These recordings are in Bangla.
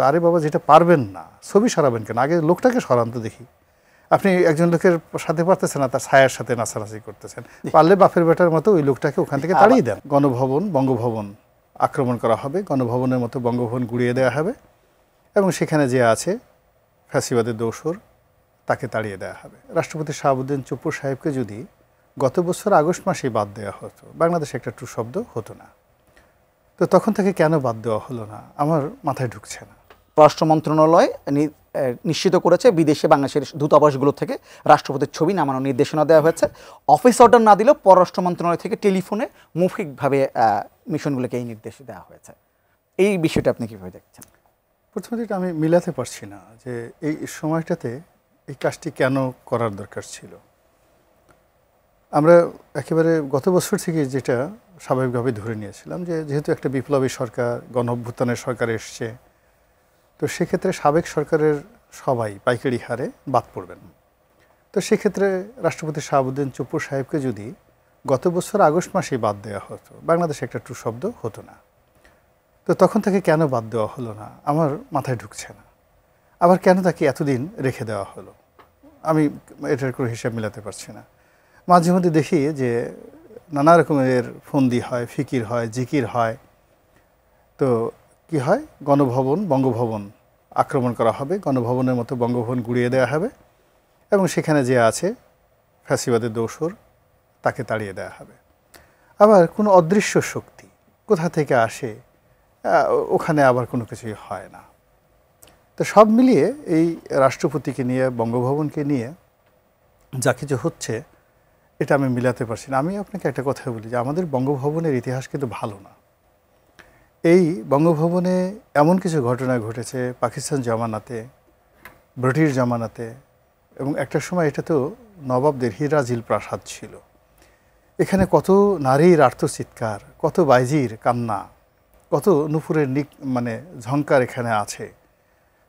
আরে বাবা, যেটা পারবেন না ছবি সরাবেন কেন, আগে লোকটাকে সরান তো দেখি। আপনি একজন লোকের সাথে পারতেছেন না, তার ছায়ার সাথে নাচানাচি করতেছেন। পারলে বাপের বেটার মতো ওই লোকটাকে ওখান থেকে তাড়িয়ে দেন। গণভবন, বঙ্গভবন আক্রমণ করা হবে, গণভবনের মতো বঙ্গভবন গুড়িয়ে দেওয়া হবে, এবং সেখানে যে আছে ফ্যাসিবাদের দোসর তাকে তাড়িয়ে দেওয়া হবে। রাষ্ট্রপতি শাহাবুদ্দিন চুপ্পু সাহেবকে যদি গত বছর আগস্ট মাসেই বাদ দেওয়া হতো, বাংলাদেশে একটা টু শব্দ হতো না। তো তখন থেকে কেন বাদ দেওয়া হলো না আমার মাথায় ঢুকছে না। পররাষ্ট্র মন্ত্রণালয় নিশ্চিত করেছে বিদেশে বাংলাদেশের দূতাবাসগুলো থেকে রাষ্ট্রপতির ছবি নামানোর নির্দেশনা দেওয়া হয়েছে। অফিস অর্ডার না দিলেও পররাষ্ট্র মন্ত্রণালয় থেকে টেলিফোনে মৌখিকভাবে মিশনগুলোকে এই নির্দেশ দেওয়া হয়েছে। এই বিষয়টা আপনি কীভাবে দেখছেন? প্রথমত এটা আমি মিলাতে পারছি না যে এই সময়টাতে এই কাজটি কেন করার দরকার ছিল। আমরা একেবারে গত বছর থেকে যেটা স্বাভাবিকভাবে ধরে নিয়েছিলাম যে যেহেতু একটা বিপ্লবী সরকার, গণঅভ্যুত্থানের সরকার এসছে, তো সেক্ষেত্রে সাবেক সরকারের সবাই পাইকারি হারে বাদ পড়বেন। তো সেক্ষেত্রে রাষ্ট্রপতি শাহাবুদ্দিন চুপ্পু সাহেবকে যদি গত বছর আগস্ট মাসেই বাদ দেওয়া হতো, বাংলাদেশে একটা টু শব্দ হতো না। তো তখন থেকে কেন বাদ দেওয়া হলো না আমার মাথায় ঢুকছে না। আবার কেন তাকে এতদিন রেখে দেওয়া হলো আমি এটার কোনো হিসাব মিলাতে পারছি না। মাঝে মধ্যে দেখি যে নানা রকমের ফন্দি হয়, ফিকির হয়, জিকির হয়। তো কি হয়, গণভবন, বঙ্গভবন আক্রমণ করা হবে, গণভবনের মতো বঙ্গভবন গুড়িয়ে দেওয়া হবে, এবং সেখানে যে আছে ফ্যাসিবাদের দোসর তাকে তাড়িয়ে দেওয়া হবে। আবার কোনো অদৃশ্য শক্তি কোথা থেকে আসে, ওখানে আবার কোনো কিছুই হয় না। তো সব মিলিয়ে এই রাষ্ট্রপতিকে নিয়ে, বঙ্গভবনকে নিয়ে যা কিছু হচ্ছে এটা আমি মিলাতে পারছি না। আমি আপনাকে একটা কথা বলি যে আমাদের বঙ্গভবনের ইতিহাস কিন্তু ভালো না। এই বঙ্গভবনে এমন কিছু ঘটনা ঘটেছে পাকিস্তান জামানাতে, ব্রিটিশ জামানাতে, এবং একটা সময় এটা তো নবাবদের হিরাজিল প্রাসাদ ছিল। এখানে কত নারীর আর্তচিৎকার, কত বাইজির কান্না, কত নুপুরের মানে ঝংকার এখানে আছে।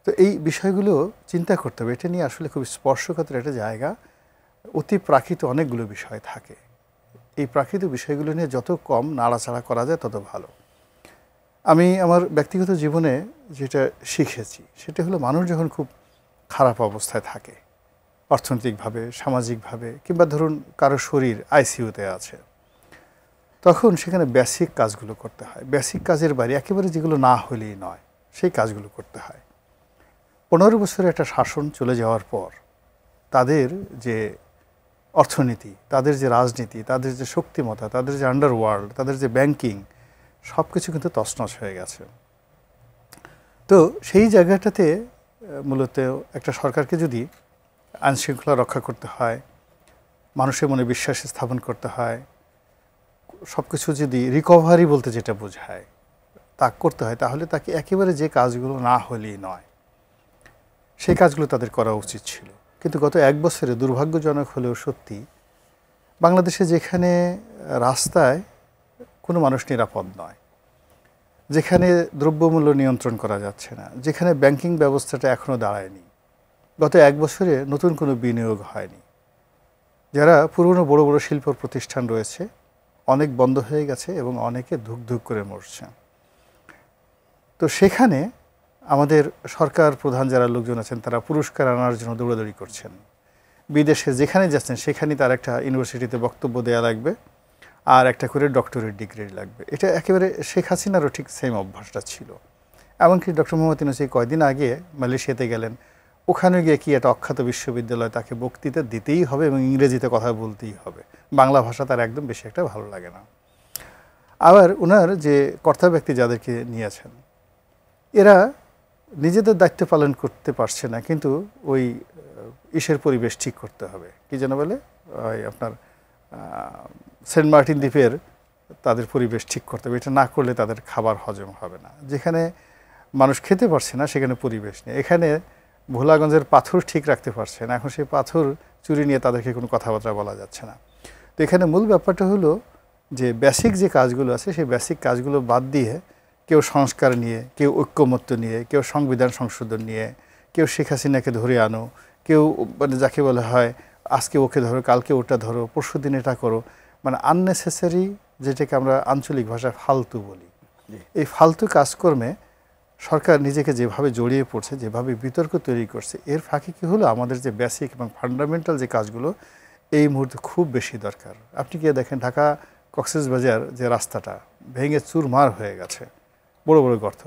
তো এই বিষয়গুলো চিন্তা করতে হবে। এটা নিয়ে আসলে খুব স্পর্শকাতর একটা জায়গা। অতি প্রাকৃত অনেকগুলো বিষয় থাকে, এই প্রাকৃত বিষয়গুলো নিয়ে যত কম নাড়াচাড়া করা যায় তত ভালো। আমি আমার ব্যক্তিগত জীবনে যেটা শিখেছি সেটা হলো, মানুষ যখন খুব খারাপ অবস্থায় থাকে অর্থনৈতিকভাবে, সামাজিকভাবে, কিংবা ধরুন কারো শরীর আইসিইউতে আছে, তখন সেখানে বেসিক কাজগুলো করতে হয়। বেসিক কাজের বাইরে একেবারে যেগুলো না হলেই নয় সেই কাজগুলো করতে হয়। 15 বছরের একটা শাসন চলে যাওয়ার পর তাদের যে অর্থনীতি, তাদের যে রাজনীতি, তাদের যে শক্তিমত্তা, তাদের যে আন্ডারওয়ার্ল্ড, তাদের যে ব্যাংকিং, সব কিছু কিন্তু তছনছ হয়ে গেছে। তো সেই জায়গাটাতে মূলত একটা সরকারকে যদি আইনশৃঙ্খলা রক্ষা করতে হয়, মানুষের মনে বিশ্বাস স্থাপন করতে হয়, সব কিছু যদি রিকভারি বলতে যেটা বোঝায় তা করতে হয়, তাহলে তাকে একেবারে যে কাজগুলো না হলেই নয় সেই কাজগুলো তাদের করা উচিত ছিল। কিন্তু গত 1 বছরে দুর্ভাগ্যজনক হলেও সত্যি, বাংলাদেশে যেখানে রাস্তায় কোনো মানুষ নিরাপদ নয়, যেখানে দ্রব্যমূল্য নিয়ন্ত্রণ করা যাচ্ছে না, যেখানে ব্যাংকিং ব্যবস্থাটা এখনও দাঁড়ায়নি, গত 1 বছরে নতুন কোনো বিনিয়োগ হয়নি, যারা পুরনো বড় বড় শিল্প প্রতিষ্ঠান রয়েছে অনেক বন্ধ হয়ে গেছে এবং অনেকে ধুক ধুক করে মরছে। তো সেখানে আমাদের সরকার প্রধান যারা লোকজন আছেন তারা পুরস্কার আনার জন্য দৌড়াদৌড়ি করছেন। বিদেশে যেখানে যাচ্ছেন সেখানেই তার একটা ইউনিভার্সিটিতে বক্তব্য দেওয়া লাগবে, আর একটা করে ডক্টরেট ডিগ্রি লাগবে। এটা একেবারে শেখ হাসিনারও ঠিক সেম অভ্যাসটা ছিল। এমনকি ডক্টর মোহাম্মদ ইউনূস কয়েকদিন আগে মালয়েশিয়াতে গেলেন, ওখানে গিয়ে কি একটা অখ্যাত বিশ্ববিদ্যালয় তাকে বক্তৃতা দিতেই হবে এবং ইংরেজিতে কথা বলতেই হবে, বাংলা ভাষা তার একদম বেশি একটা ভালো লাগে না। আবার ওনার যে কর্তা ব্যক্তি যাদেরকে নিয়েছেন এরা নিজেদের দায়িত্ব পালন করতে পারছে না, কিন্তু ওই ইসের পরিবেশ ঠিক করতে হবে, কি যেন বলে, ওই আপনার সেন্ট মার্টিন দ্বীপের তাদের পরিবেশ ঠিক করতে হবে। এটা না করলে তাদের খাবার হজম হবে না। যেখানে মানুষ খেতে পারছে না সেখানে পরিবেশ নেই। এখানে ভোলাগঞ্জের পাথর ঠিক রাখতে পারছে না, এখন সেই পাথর চুরি নিয়ে তাদেরকে কোনো কথাবার্তা বলা যাচ্ছে না। তো এখানে মূল ব্যাপারটা হলো যে বেসিক যে কাজগুলো আছে সেই বেসিক কাজগুলো বাদ দিয়ে কেউ সংস্কার নিয়ে, কেউ ঐক্যমত্য নিয়ে, কেউ সংবিধান সংশোধন নিয়ে, কেউ শেখ হাসিনাকে ধরে আনো, কেউ মানে যাকে বলা হয় আজকে ওকে ধরো, কালকে ওটা ধরো, পরশু দিন এটা করো, মানে আননেসেসারি, যেটাকে আমরা আঞ্চলিক ভাষায় ফালতু বলি। এই ফালতু কাজকর্মে সরকার নিজেকে যেভাবে জড়িয়ে পড়ছে, যেভাবে বিতর্ক তৈরি করছে, এর ফাঁকে কী হলো, আমাদের যে বেসিক এবং ফান্ডামেন্টাল যে কাজগুলো এই মুহূর্তে খুব বেশি দরকার। আপনি গিয়ে দেখেন ঢাকা কক্সবাজার যে রাস্তাটা ভেঙে চুরমার হয়ে গেছে, বড় বড় গর্ত।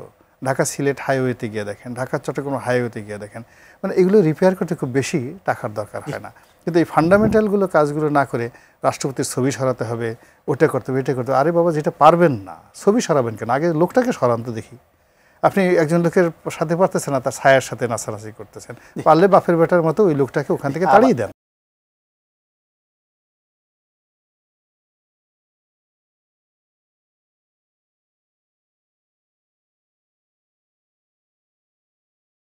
ঢাকা সিলেট হাইওয়েতে গিয়ে দেখেন, ঢাকা চট্টগ্রাম হাইওয়েতে গিয়ে দেখেন, মানে এগুলো রিপেয়ার করতে খুব বেশি টাকার দরকার হয় না। কিন্তু এই ফান্ডামেন্টালগুলো কাজগুলো না করে রাষ্ট্রপতির ছবি সরাতে হবে, ওটা করতে হবে, এটা করতে হবে। আরে বাবা, যেটা পারবেন না ছবি সরাবেন কেন? আগে লোকটাকে সরান তো দেখি। আপনি একজন লোকের সাথে পারতেছেন না, তার ছায়ার সাথে নাচানাচি করতেছেন। পারলে বাপের বেটার মতো ওই লোকটাকে ওখান থেকে তাড়িয়ে দেন।